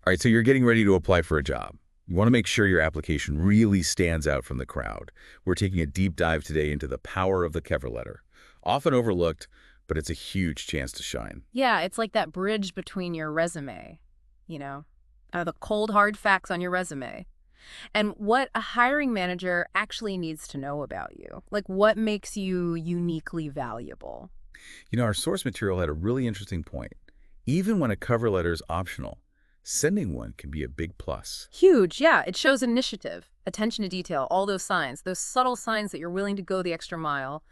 All right, so you're getting ready to apply for a job. You want to make sure your application really stands out from the crowd. We're taking a deep dive today into the power of the cover letter. Often overlooked, but it's a huge chance to shine. Yeah, it's like that bridge between your resume, you know, the cold, hard facts on your resume, and what a hiring manager actually needs to know about you. Like what makes you uniquely valuable. Our source material had a really interesting point. Even when a cover letter is optional, sending one can be a big plus. Huge, yeah. It shows initiative, attention to detail, all those signs, those subtle signs that you're willing to go the extra mile.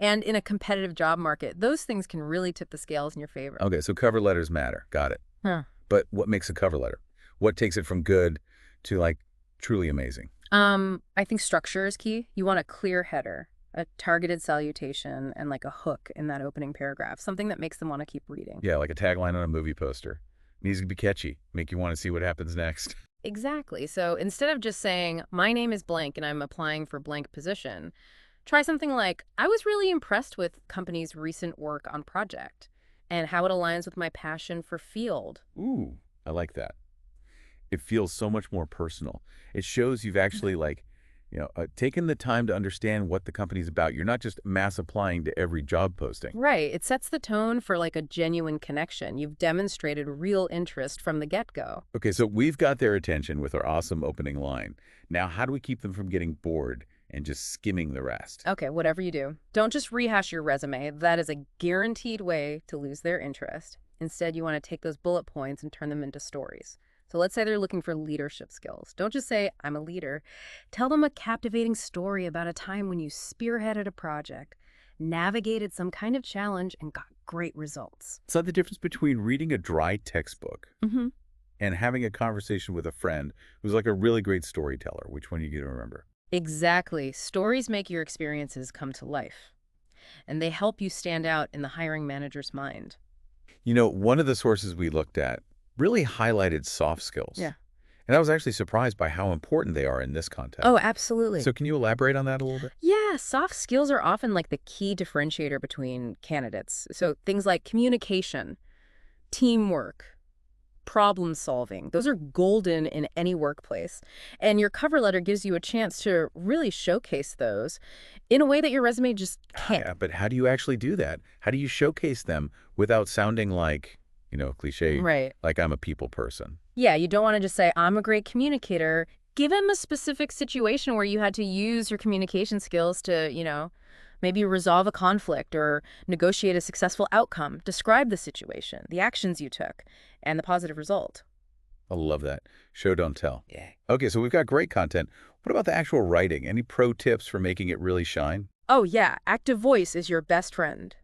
And in a competitive job market, those things can really tip the scales in your favor. Okay, so cover letters matter. Got it. Huh. But what makes a cover letter? What takes it from good to, truly amazing? I think structure is key. You want a clear header, a targeted salutation, and like a hook in that opening paragraph, something that makes them want to keep reading. Yeah, like a tagline on a movie poster. Needs to be catchy, make you want to see what happens next. Exactly. So instead of just saying, my name is blank and I'm applying for blank position, try something like, I was really impressed with company's recent work on project and how it aligns with my passion for field. Ooh, I like that. It feels so much more personal. It shows you've actually, taken the time to understand what the company's about. You're not just mass applying to every job posting. Right. It sets the tone for like a genuine connection. You've demonstrated real interest from the get-go. Okay, so we've got their attention with our awesome opening line. Now, how do we keep them from getting bored and just skimming the rest? Okay, whatever you do, don't just rehash your resume. That is a guaranteed way to lose their interest. Instead, you want to take those bullet points and turn them into stories. So let's say they're looking for leadership skills. Don't just say, I'm a leader. Tell them a captivating story about a time when you spearheaded a project, navigated some kind of challenge, and got great results. So the difference between reading a dry textbook Mm-hmm. and having a conversation with a friend who's like a really great storyteller, which one are you going to remember? Exactly. Stories make your experiences come to life, and they help you stand out in the hiring manager's mind. One of the sources we looked at really highlighted soft skills. Yeah. And I was actually surprised by how important they are in this context. Oh, absolutely. So can you elaborate on that a little bit? Yeah, soft skills are often like the key differentiator between candidates. So things like communication, teamwork, problem solving, those are golden in any workplace. And your cover letter gives you a chance to really showcase those in a way that your resume just can't. Yeah, but how do you actually do that? How do you showcase them without sounding like, cliche, Right. like I'm a people person? Yeah, you don't want to just say, I'm a great communicator. Give him a specific situation where you had to use your communication skills to, maybe resolve a conflict or negotiate a successful outcome. Describe the situation, the actions you took, and the positive result. I love that. Show, don't tell. Yeah. Okay, so we've got great content. What about the actual writing? Any pro tips for making it really shine? Oh, yeah. Active voice is your best friend.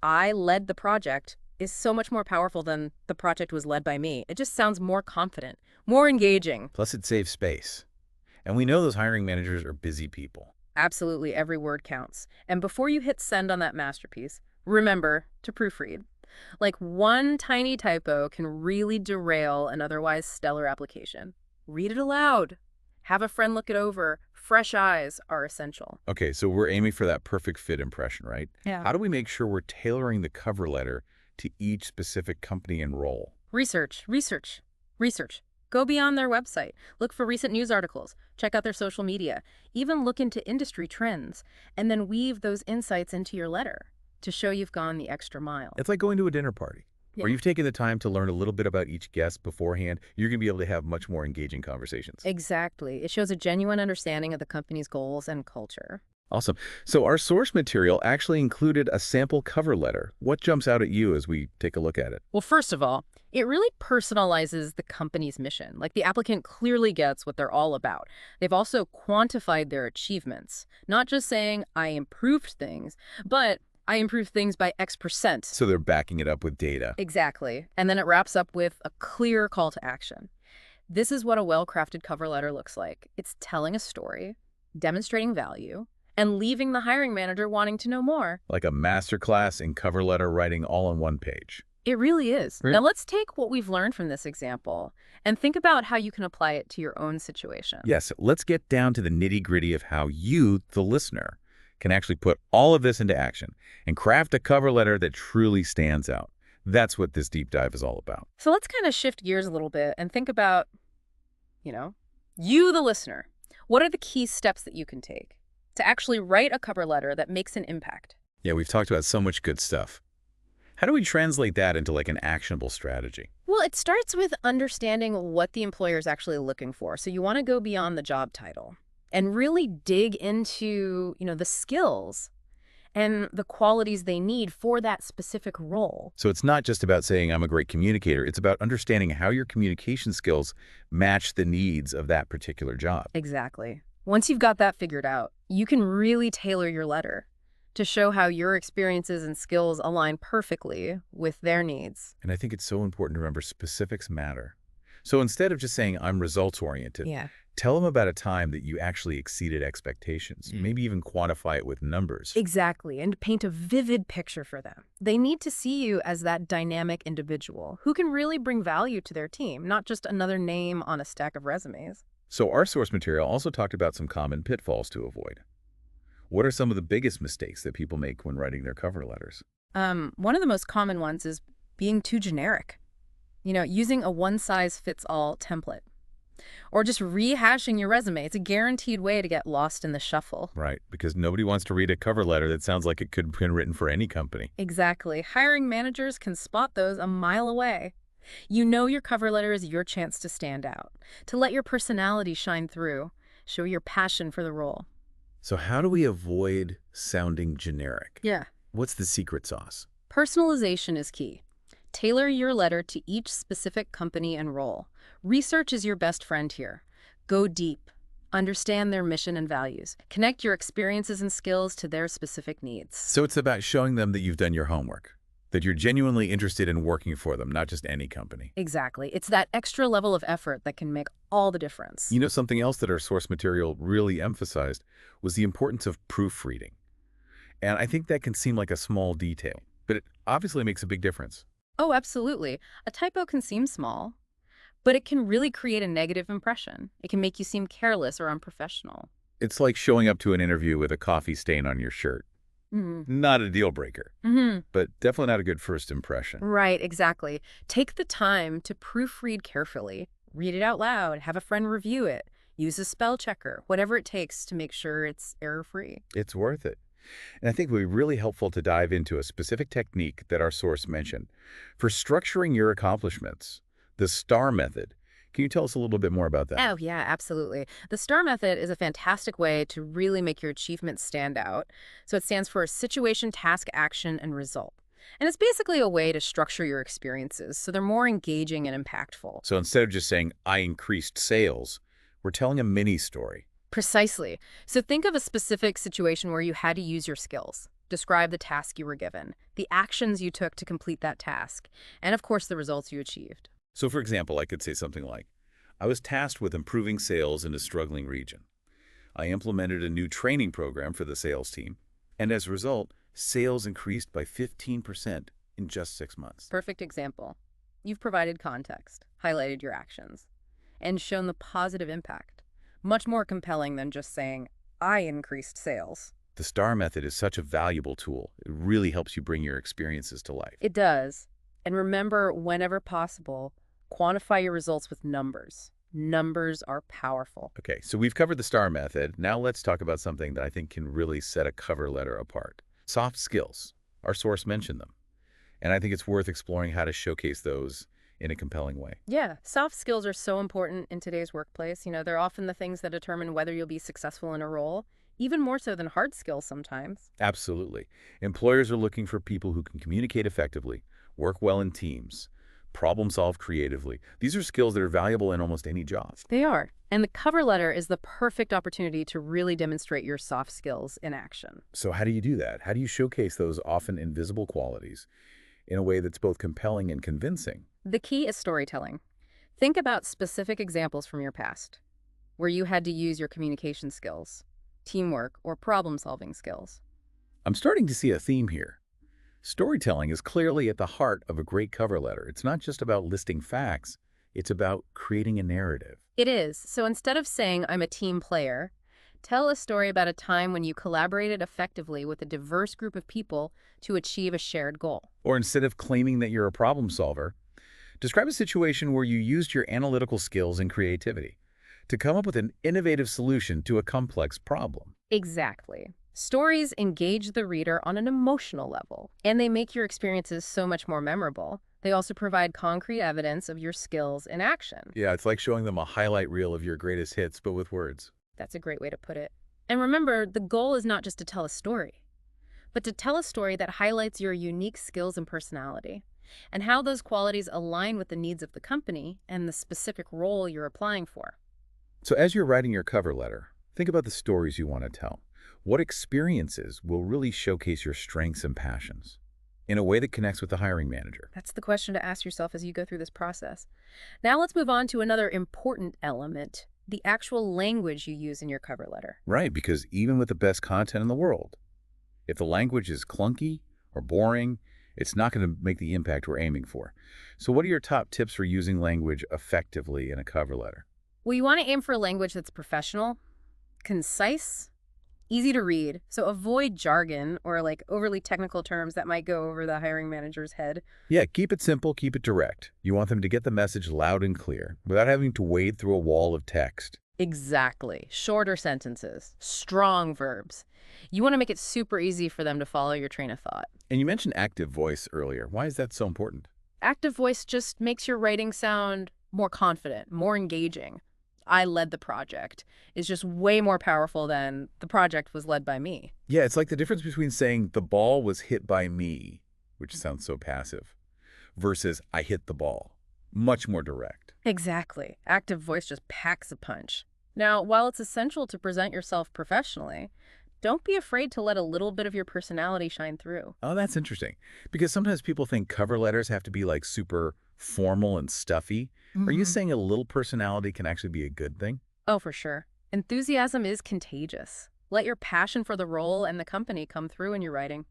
I led the project is so much more powerful than the project was led by me. It just sounds more confident, more engaging. Plus, it saves space. And we know those hiring managers are busy people. Absolutely, every word counts. And before you hit send on that masterpiece, remember to proofread. Like one tiny typo can really derail an otherwise stellar application. Read it aloud. Have a friend look it over. Fresh eyes are essential. Okay, so we're aiming for that perfect fit impression, right? Yeah. How do we make sure we're tailoring the cover letter to each specific company and role? Research, research, research. Go beyond their website. Look for recent news articles. Check out their social media. Even look into industry trends. And then weave those insights into your letter to show you've gone the extra mile. It's like going to a dinner party where you've taken the time to learn a little bit about each guest beforehand. You're going to be able to have much more engaging conversations. Exactly. It shows a genuine understanding of the company's goals and culture. Awesome. So our source material actually included a sample cover letter. What jumps out at you as we take a look at it? Well, first of all, it really personalizes the company's mission. Like the applicant clearly gets what they're all about. They've also quantified their achievements, not just saying, I improved things, but I improved things by X%. So they're backing it up with data. Exactly. And then it wraps up with a clear call to action. This is what a well-crafted cover letter looks like. It's telling a story, demonstrating value, and leaving the hiring manager wanting to know more. Like a masterclass in cover letter writing all on one page. It really is. Right. Now let's take what we've learned from this example and think about how you can apply it to your own situation. Yes, let's get down to the nitty-gritty of how you, the listener, can actually put all of this into action and craft a cover letter that truly stands out. That's what this deep dive is all about. So let's kind of shift gears a little bit and think about, you know, you, the listener. What are the key steps that you can take to actually write a cover letter that makes an impact? Yeah, we've talked about so much good stuff. How do we translate that into like an actionable strategy? Well, it starts with understanding what the employer is actually looking for. So you want to go beyond the job title and really dig into, the skills and the qualities they need for that specific role. So it's not just about saying I'm a great communicator. It's about understanding how your communication skills match the needs of that particular job. Exactly. Once you've got that figured out, you can really tailor your letter to show how your experiences and skills align perfectly with their needs. And I think it's so important to remember specifics matter. So instead of just saying I'm results-oriented, Yeah. tell them about a time that you actually exceeded expectations. Maybe even quantify it with numbers. Exactly, and paint a vivid picture for them. They need to see you as that dynamic individual who can really bring value to their team, not just another name on a stack of resumes. So our source material also talked about some common pitfalls to avoid. What are some of the biggest mistakes that people make when writing their cover letters? One of the most common ones is being too generic. Using a one-size-fits-all template. Or just rehashing your resume. It's a guaranteed way to get lost in the shuffle. Right, because nobody wants to read a cover letter that sounds like it could have been written for any company. Exactly. Hiring managers can spot those a mile away. Your cover letter is your chance to stand out, to let your personality shine through, show your passion for the role. So how do we avoid sounding generic? Yeah. What's the secret sauce? Personalization is key. Tailor your letter to each specific company and role. Research is your best friend here. Go deep. Understand their mission and values. Connect your experiences and skills to their specific needs. So it's about showing them that you've done your homework, that you're genuinely interested in working for them, not just any company. Exactly. It's that extra level of effort that can make all the difference. Something else that our source material really emphasized was the importance of proofreading. And I think that can seem like a small detail, but it obviously makes a big difference. Oh, absolutely. A typo can seem small, but it can really create a negative impression. It can make you seem careless or unprofessional. It's like showing up to an interview with a coffee stain on your shirt. Not a deal breaker, but definitely not a good first impression. Right, exactly. Take the time to proofread carefully. Read it out loud. Have a friend review it. Use a spell checker. Whatever it takes to make sure it's error-free. It's worth it. And I think it would be really helpful to dive into a specific technique that our source mentioned. For structuring your accomplishments, the STAR method. Can you tell us a little bit more about that? Oh, yeah, absolutely. The STAR method is a fantastic way to really make your achievements stand out. So it stands for situation, task, action, and result. And it's basically a way to structure your experiences so they're more engaging and impactful. So instead of just saying, I increased sales, we're telling a mini story. Precisely. So think of a specific situation where you had to use your skills. Describe the task you were given, the actions you took to complete that task, and of course the results you achieved. So for example, I could say something like, I was tasked with improving sales in a struggling region. I implemented a new training program for the sales team, and as a result, sales increased by 15% in just 6 months. Perfect example. You've provided context, highlighted your actions, and shown the positive impact. Much more compelling than just saying, I increased sales. The STAR method is such a valuable tool. It really helps you bring your experiences to life. It does. And remember, whenever possible, quantify your results with numbers. Numbers are powerful. Okay, so we've covered the STAR method. Now let's talk about something that I think can really set a cover letter apart. Soft skills. Our source mentioned them. And I think it's worth exploring how to showcase those in a compelling way. Yeah, soft skills are so important in today's workplace. They're often the things that determine whether you'll be successful in a role, even more so than hard skills sometimes. Absolutely. Employers are looking for people who can communicate effectively, work well in teams, problem solve creatively. These are skills that are valuable in almost any job. They are. And the cover letter is the perfect opportunity to really demonstrate your soft skills in action. So how do you do that? How do you showcase those often invisible qualities in a way that's both compelling and convincing? The key is storytelling. Think about specific examples from your past, where you had to use your communication skills, teamwork, or problem-solving skills. I'm starting to see a theme here. Storytelling is clearly at the heart of a great cover letter. It's not just about listing facts. It's about creating a narrative. It is. So instead of saying, I'm a team player, Tell a story about a time when you collaborated effectively with a diverse group of people to achieve a shared goal. Or instead of claiming that you're a problem solver, describe a situation where you used your analytical skills and creativity to come up with an innovative solution to a complex problem. Exactly. Stories engage the reader on an emotional level, and they make your experiences so much more memorable. They also provide concrete evidence of your skills in action. Yeah, it's like showing them a highlight reel of your greatest hits, but with words. That's a great way to put it. And remember, the goal is not just to tell a story, but to tell a story that highlights your unique skills and personality, and how those qualities align with the needs of the company and the specific role you're applying for. So as you're writing your cover letter, think about the stories you want to tell. What experiences will really showcase your strengths and passions in a way that connects with the hiring manager? That's the question to ask yourself as you go through this process. Now let's move on to another important element, the actual language you use in your cover letter. Right, because even with the best content in the world, if the language is clunky or boring, it's not going to make the impact we're aiming for. So what are your top tips for using language effectively in a cover letter? Well, you want to aim for a language that's professional, concise, easy to read. So avoid jargon or like overly technical terms that might go over the hiring manager's head. Yeah, keep it simple, keep it direct. You want them to get the message loud and clear without having to wade through a wall of text. Exactly. Shorter sentences, strong verbs. You want to make it super easy for them to follow your train of thought. And you mentioned active voice earlier. Why is that so important? Active voice just makes your writing sound more confident, more engaging. I led the project is just way more powerful than the project was led by me. Yeah, it's like the difference between saying the ball was hit by me, which sounds so passive, versus I hit the ball. Much more direct. Exactly. Active voice just packs a punch. Now, while it's essential to present yourself professionally, don't be afraid to let a little bit of your personality shine through. Oh, that's interesting. Because sometimes people think cover letters have to be like super formal and stuffy. Are you saying a little personality can actually be a good thing? Oh, for sure. Enthusiasm is contagious. Let your passion for the role and the company come through in your writing.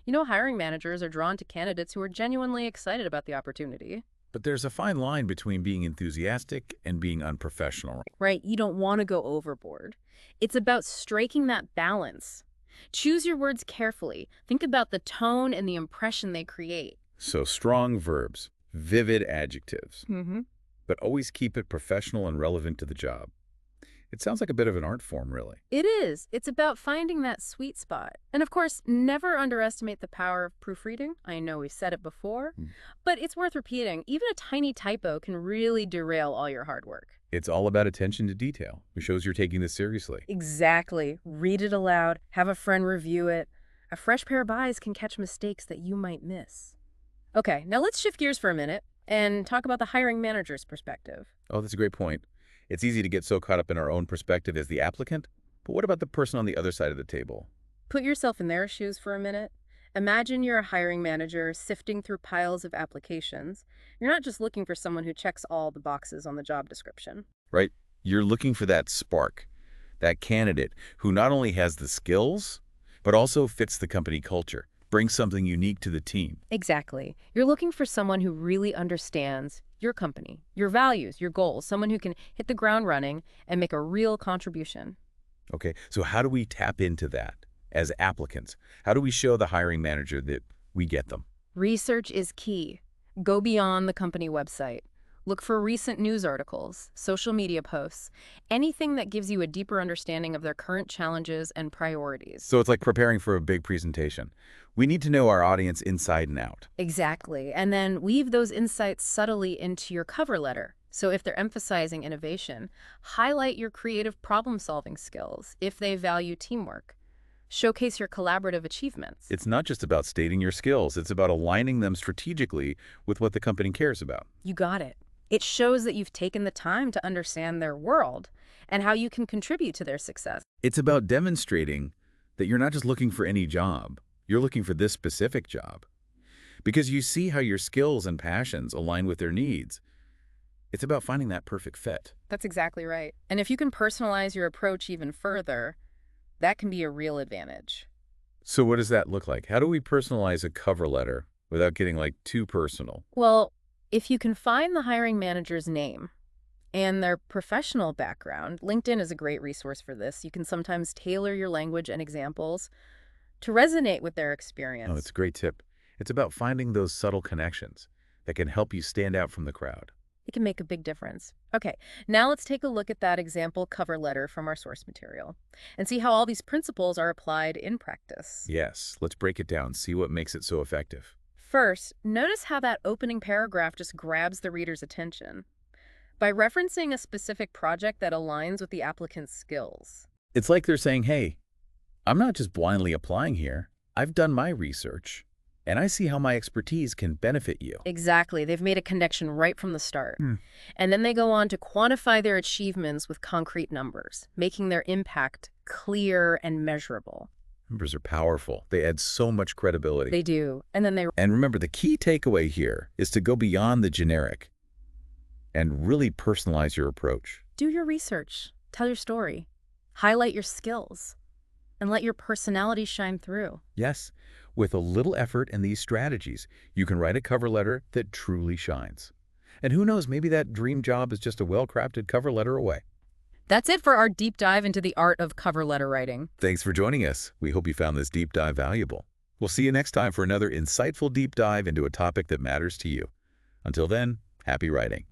You know, hiring managers are drawn to candidates who are genuinely excited about the opportunity. But there's a fine line between being enthusiastic and being unprofessional. Right? You don't want to go overboard. It's about striking that balance. Choose your words carefully. Think about the tone and the impression they create. So strong verbs, vivid adjectives, Mm-hmm. but always keep it professional and relevant to the job. It sounds like a bit of an art form, really. It is. It's about finding that sweet spot. And of course, never underestimate the power of proofreading. I know we've said it before, but it's worth repeating. Even a tiny typo can really derail all your hard work. It's all about attention to detail. It shows you're taking this seriously. Exactly. Read it aloud. Have a friend review it. A fresh pair of eyes can catch mistakes that you might miss. Okay, now let's shift gears for a minute and talk about the hiring manager's perspective. Oh, that's a great point. It's easy to get so caught up in our own perspective as the applicant, but what about the person on the other side of the table? Put yourself in their shoes for a minute. Imagine you're a hiring manager sifting through piles of applications. You're not just looking for someone who checks all the boxes on the job description. Right? You're looking for that spark, that candidate who not only has the skills, but also fits the company culture, brings something unique to the team. Exactly. You're looking for someone who really understands your company, your values, your goals, someone who can hit the ground running and make a real contribution. Okay, so how do we tap into that as applicants? How do we show the hiring manager that we get them? Research is key. Go beyond the company website. Look for recent news articles, social media posts, anything that gives you a deeper understanding of their current challenges and priorities. So it's like preparing for a big presentation. We need to know our audience inside and out. Exactly. And then weave those insights subtly into your cover letter. So if they're emphasizing innovation, highlight your creative problem-solving skills. If they value teamwork, showcase your collaborative achievements. It's not just about stating your skills. It's about aligning them strategically with what the company cares about. You got it. It shows that you've taken the time to understand their world and how you can contribute to their success. It's about demonstrating that you're not just looking for any job. You're looking for this specific job. Because you see how your skills and passions align with their needs. It's about finding that perfect fit. That's exactly right. And if you can personalize your approach even further, that can be a real advantage. So what does that look like? How do we personalize a cover letter without getting like too personal? Well, if you can find the hiring manager's name, and their professional background. LinkedIn is a great resource for this. You can sometimes tailor your language and examples to resonate with their Oh, experience. it's a great tip. It's about finding those subtle connections that can help you stand out from the crowd. It can make a big difference. Okay, now let's take a look at that example cover letter from our source material and see how all these principles are applied in practice. Yes, let's break it down, see what makes it so effective. First, notice how that opening paragraph just grabs the reader's attention by referencing a specific project that aligns with the applicant's skills. It's like they're saying, hey, I'm not just blindly applying here. I've done my research, and I see how my expertise can benefit you. Exactly, they've made a connection right from the start. Hmm. And then they go on to quantify their achievements with concrete numbers, making their impact clear and measurable. Numbers are powerful. They add so much credibility. They do. And then they And remember, the key takeaway here is to go beyond the generic and really personalize your approach. do your research, tell your story, highlight your skills, and let your personality shine through. Yes, with a little effort and these strategies, you can write a cover letter that truly shines. And who knows, maybe that dream job is just a well-crafted cover letter away. That's it for our deep dive into the art of cover letter writing. Thanks for joining us. We hope you found this deep dive valuable. We'll see you next time for another insightful deep dive into a topic that matters to you. Until then, happy writing.